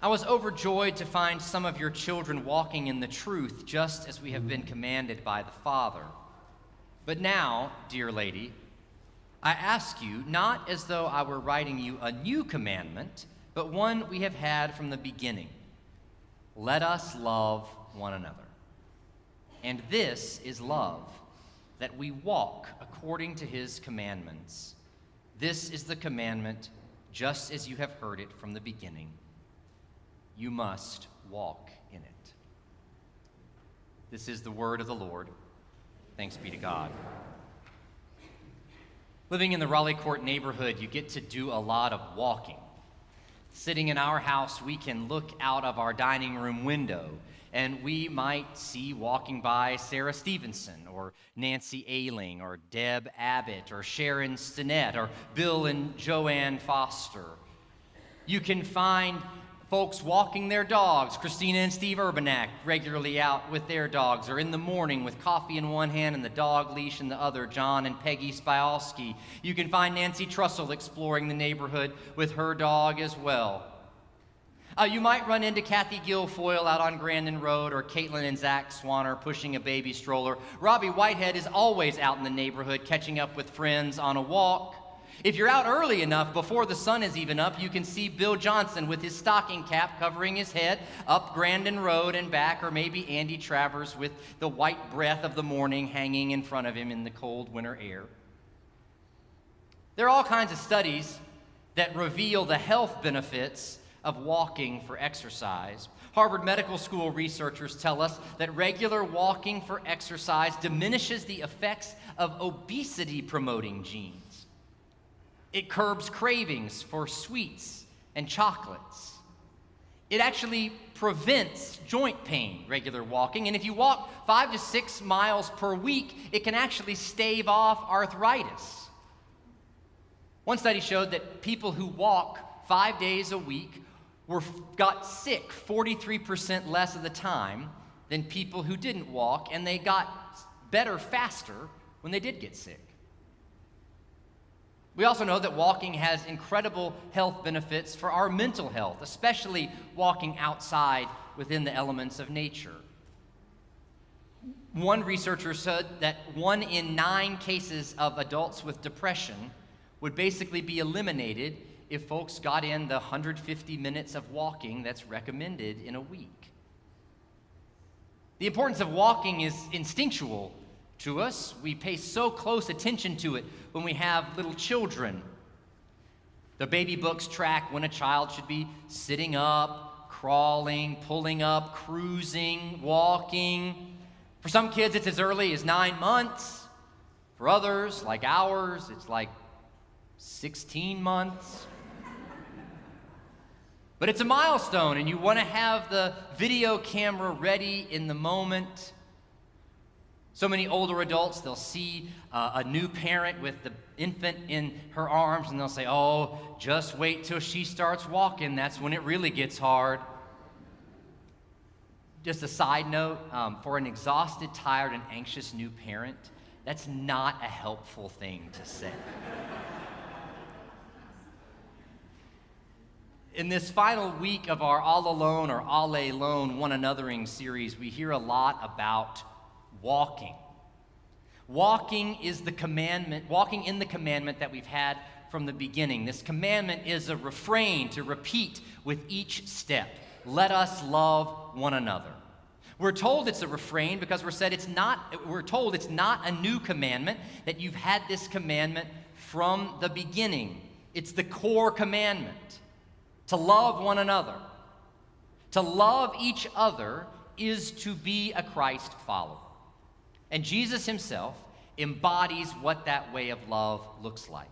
I was overjoyed to find some of your children walking in the truth, just as we have been commanded by the Father. But now, dear lady, I ask you, not as though I were writing you a new commandment, but one we have had from the beginning. Let us love one another. And this is love, that we walk according to his commandments. This is the commandment, just as you have heard it from the beginning. You must walk in it. This is the word of the Lord. Thanks be to God. Living in the Raleigh Court neighborhood, you get to do a lot of walking. Sitting in our house, we can look out of our dining room window and we might see walking by Sarah Stevenson or Nancy Ayling or Deb Abbott or Sharon Stinnett or Bill and Joanne Foster. You can find folks walking their dogs, Christina and Steve Urbanak regularly out with their dogs, or in the morning with coffee in one hand and the dog leash in the other, John and Peggy Spyalski. You can find Nancy Trussell exploring the neighborhood with her dog as well. You might run into Kathy Guilfoyle out on Grandin Road, or Caitlin and Zach Swanner pushing a baby stroller. Robbie Whitehead is always out in the neighborhood catching up with friends on a walk. If you're out early enough, before the sun is even up, you can see Bill Johnson with his stocking cap covering his head up Grandin Road and back, or maybe Andy Travers with the white breath of the morning hanging in front of him in the cold winter air. There are all kinds of studies that reveal the health benefits of walking for exercise. Harvard Medical School researchers tell us that regular walking for exercise diminishes the effects of obesity-promoting genes. It curbs cravings for sweets and chocolates. It actually prevents joint pain, regular walking, and if you walk 5 to 6 miles per week, it can actually stave off arthritis. One study showed that people who walk 5 days a week got sick 43% less of the time than people who didn't walk, and they got better faster when they did get sick. We also know that walking has incredible health benefits for our mental health, especially walking outside within the elements of nature. One researcher said that 1 in 9 cases of adults with depression would basically be eliminated if folks got in the 150 minutes of walking that's recommended in a week. The importance of walking is instinctual to us. We pay so close attention to it when we have little children. The baby books track when a child should be sitting up, crawling, pulling up, cruising, walking. For some kids, it's as early as 9 months. For others, like ours, it's like 16 months. But it's a milestone, and you want to have the video camera ready in the moment. So many older adults, they'll see a new parent with the infant in her arms, and they'll say, "Oh, just wait till she starts walking. That's when it really gets hard." Just a side note, for an exhausted, tired, and anxious new parent, that's not a helpful thing to say. In this final week of our All Alone or ἀλλήλων one anothering series, we hear a lot about walking. Walking is the commandment, walking in the commandment that we've had from the beginning. This commandment is a refrain to repeat with each step. Let us love one another. We're told it's a refrain because we're told it's not a new commandment, that you've had this commandment from the beginning. It's the core commandment. To love one another. To love each other is to be a Christ follower. And Jesus himself embodies what that way of love looks like.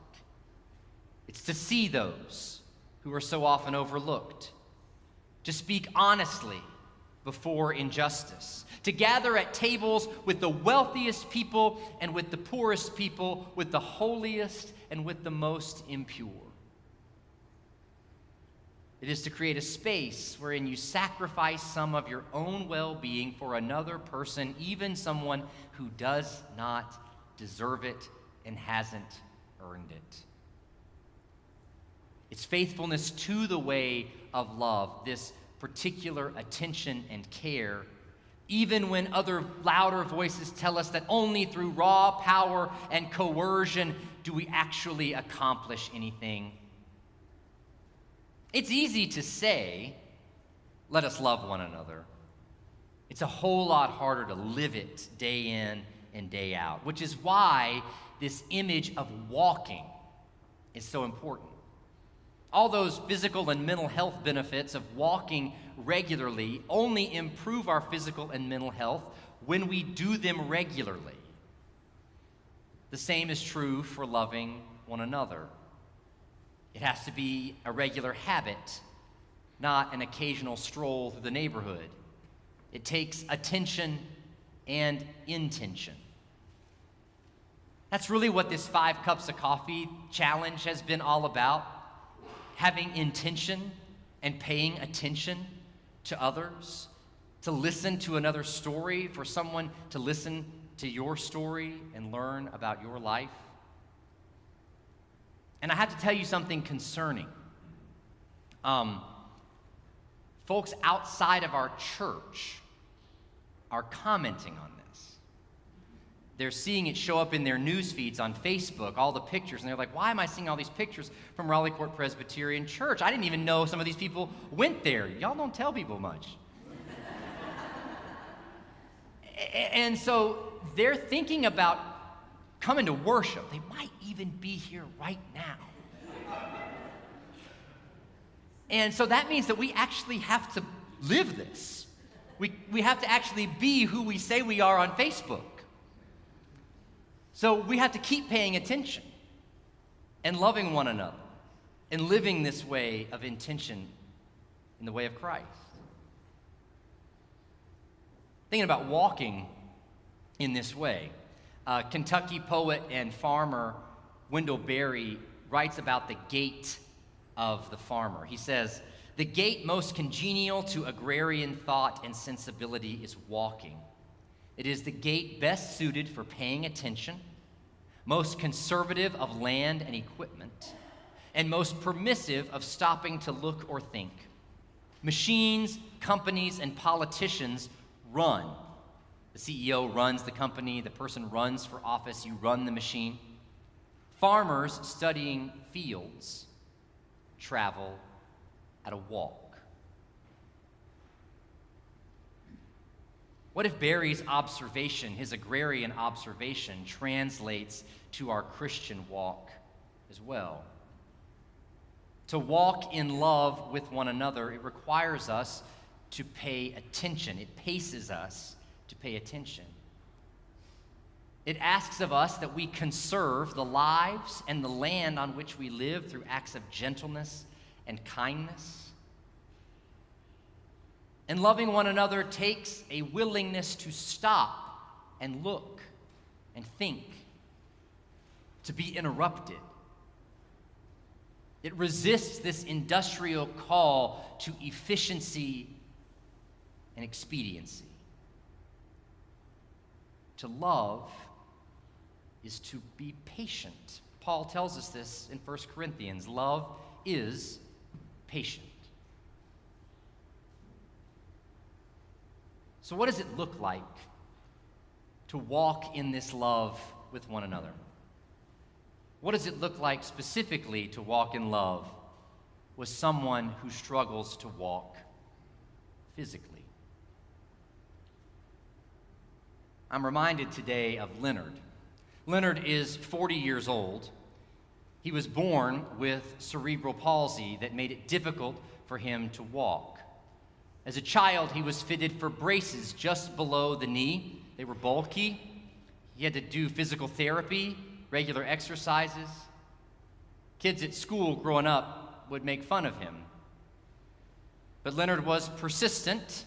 It's to see those who are so often overlooked, to speak honestly before injustice, to gather at tables with the wealthiest people and with the poorest people, with the holiest and with the most impure. It is to create a space wherein you sacrifice some of your own well-being for another person, even someone who does not deserve it and hasn't earned it. It's faithfulness to the way of love, this particular attention and care, even when other louder voices tell us that only through raw power and coercion do we actually accomplish anything. It's easy to say, let us love one another. It's a whole lot harder to live it day in and day out, which is why this image of walking is so important. All those physical and mental health benefits of walking regularly only improve our physical and mental health when we do them regularly. The same is true for loving one another. It has to be a regular habit, not an occasional stroll through the neighborhood. It takes attention and intention. That's really what this 5 cups of coffee challenge has been all about. Having intention and paying attention to others, to listen to another story, for someone to listen to your story and learn about your life. And I have to tell you something concerning. Folks outside of our church are commenting on this. They're seeing it show up in their news feeds on Facebook, all the pictures, and they're like, why am I seeing all these pictures from Raleigh Court Presbyterian Church? I didn't even know some of these people went there. Y'all don't tell people much. And so they're thinking about coming to worship. They might even be here right now. And so that means that we actually have to live this. We have to actually be who we say we are on Facebook. So we have to keep paying attention and loving one another and living this way of intention in the way of Christ. Thinking about walking in this way, Kentucky poet and farmer Wendell Berry writes about the gait of the farmer. He says, "The gait most congenial to agrarian thought and sensibility is walking. It is the gait best suited for paying attention, most conservative of land and equipment, and most permissive of stopping to look or think. Machines, companies, and politicians run. The CEO runs the company, the person runs for office, you run the machine. Farmers studying fields travel at a walk." What if Barry's observation, his agrarian observation, translates to our Christian walk as well? To walk in love with one another, it requires us to pay attention. It paces us to pay attention. It asks of us that we conserve the lives and the land on which we live through acts of gentleness and kindness. And loving one another takes a willingness to stop and look and think, to be interrupted. It resists this industrial call to efficiency and expediency. To love is to be patient. Paul tells us this in 1 Corinthians. Love is patient. So what does it look like to walk in this love with one another? What does it look like specifically to walk in love with someone who struggles to walk physically? I'm reminded today of Leonard. Leonard is 40 years old. He was born with cerebral palsy that made it difficult for him to walk. As a child, he was fitted for braces just below the knee. They were bulky. He had to do physical therapy, regular exercises. Kids at school growing up would make fun of him. But Leonard was persistent.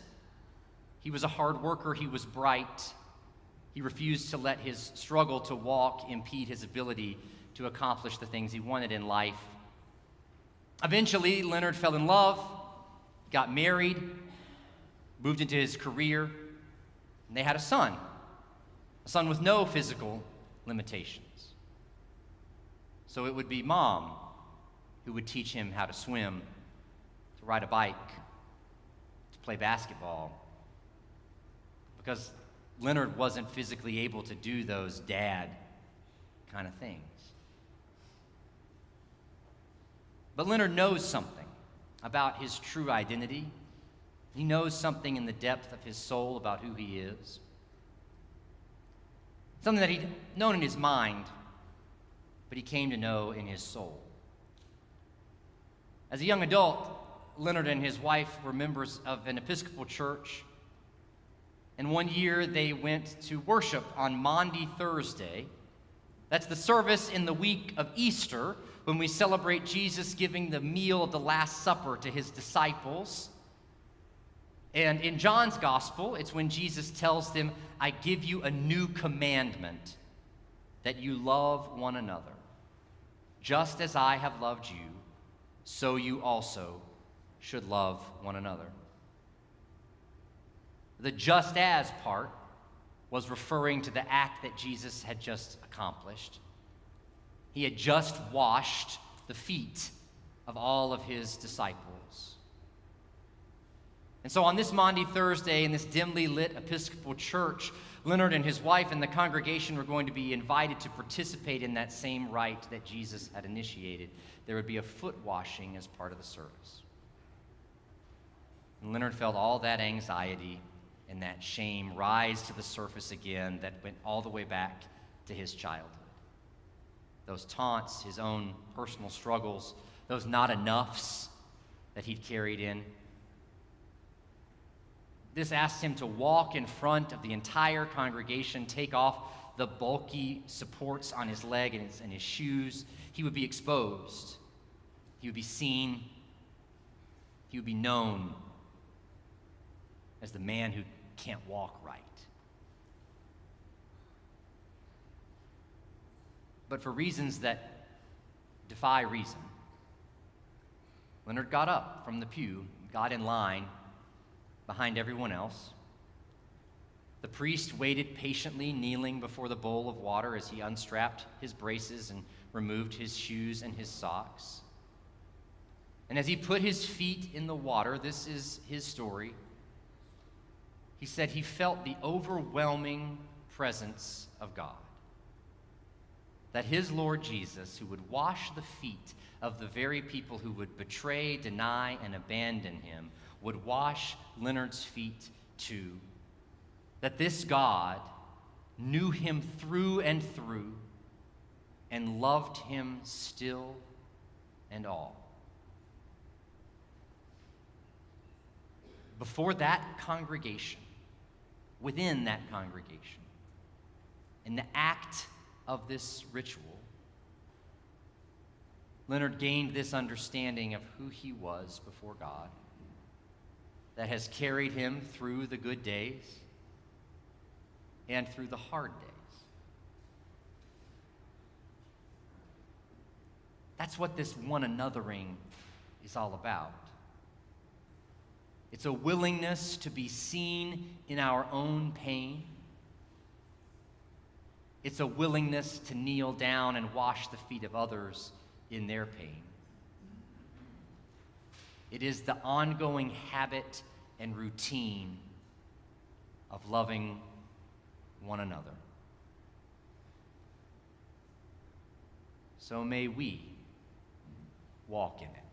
He was a hard worker. He was bright. He refused to let his struggle to walk impede his ability to accomplish the things he wanted in life. Eventually, Leonard fell in love, got married, moved into his career, and they had a son with no physical limitations. So it would be Mom who would teach him how to swim, to ride a bike, play basketball because Leonard wasn't physically able to do those dad kind of things. But Leonard knows something about his true identity. He knows something in the depth of his soul about who he is. Something that he'd known in his mind, but he came to know in his soul. As a young adult, Leonard and his wife were members of an Episcopal church. And one year they went to worship on Maundy Thursday. That's the service in the week of Easter when we celebrate Jesus giving the meal of the Last Supper to his disciples. And in John's gospel, it's when Jesus tells them, I give you a new commandment, that you love one another. Just as I have loved you, so you also should love one another. The just as part was referring to the act that Jesus had just accomplished. He had just washed the feet of all of his disciples. And so on this Maundy Thursday in this dimly lit Episcopal church, Leonard and his wife and the congregation were going to be invited to participate in that same rite that Jesus had initiated. There would be a foot washing as part of the service. And Leonard felt all that anxiety and that shame rise to the surface again that went all the way back to his childhood. Those taunts, his own personal struggles, those not enoughs that he'd carried in. This asked him to walk in front of the entire congregation, take off the bulky supports on his leg and his shoes. He would be exposed. He would be seen. He would be known as the man who can't walk right. But for reasons that defy reason, Leonard got up from the pew, got in line behind everyone else. The priest waited patiently, kneeling before the bowl of water as he unstrapped his braces and removed his shoes and his socks. And as he put his feet in the water, this is his story, he said he felt the overwhelming presence of God. That his Lord Jesus, who would wash the feet of the very people who would betray, deny, and abandon him, would wash Leonard's feet too. That this God knew him through and through and loved him still and all. Before that congregation, within that congregation, in the act of this ritual, Leonard gained this understanding of who he was before God that has carried him through the good days and through the hard days. That's what this one anothering is all about. It's a willingness to be seen in our own pain. It's a willingness to kneel down and wash the feet of others in their pain. It is the ongoing habit and routine of loving one another. So may we walk in it.